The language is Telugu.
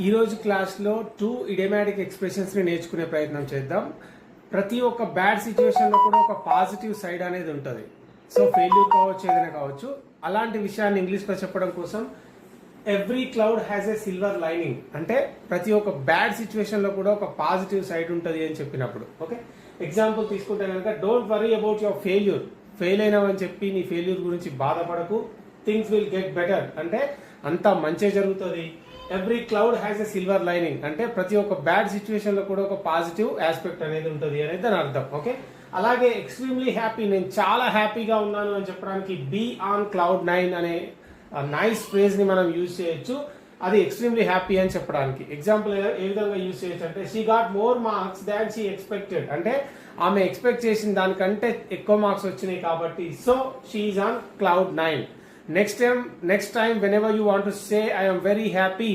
ఈరోజు క్లాస్లో 2 ఇడియోమాటిక్ ఎక్స్ప్రెషన్స్ని నేర్చుకునే ప్రయత్నం చేద్దాం. ప్రతి ఒక్క బ్యాడ్ సిచ్యువేషన్లో కూడా ఒక పాజిటివ్ సైడ్ అనేది ఉంటుంది. సో ఫెయిల్యూర్ కావచ్చు, ఏదైనా కావచ్చు. అలాంటి విషయాన్ని ఇంగ్లీష్లో చెప్పడం కోసం every cloud has a silver lining అంటే ప్రతి ఒక్క బ్యాడ్ సిచ్యువేషన్లో కూడా ఒక పాజిటివ్ సైడ్ ఉంటుంది అని చెప్పినప్పుడు. ఓకే, ఎగ్జాంపుల్ తీసుకుంటే కనుక don't worry about your failure. Fail అయినావని చెప్పి నీ ఫెయిల్యూర్ గురించి బాధపడకు. థింగ్స్ విల్ గెట్ బెటర్ అంటే అంతా మంచి జరుగుతుంది. Every cloud has a silver lining అంటే ప్రతి ఒక్క బ్యాడ్ సిచ్యువేషన్ లో కూడా ఒక పాజిటివ్ ఆస్పెక్ట్ అనేది ఉంటుంది అనేది దాని అర్థం. ఓకే, అలాగే ఎక్స్ట్రీమ్లీ హ్యాపీ, నేను చాలా హ్యాపీగా ఉన్నాను అని చెప్పడానికి బీ ఆన్ క్లౌడ్ 9 అనే నైస్ ఫ్రేజ్ ని మనం యూజ్ చేయొచ్చు. అది ఎక్స్ట్రీమ్లీ హ్యాపీ అని చెప్పడానికి. ఎగ్జాంపుల్ ఏ విధంగా యూజ్ చేయొచ్చు అంటే she got more marks than she expected అంటే ఆమె ఎక్స్పెక్ట్ చేసిన దానికంటే ఎక్కువ మార్క్స్ వచ్చినాయి కాబట్టి so she is on cloud 9. Next time, whenever you want to say I am very happy,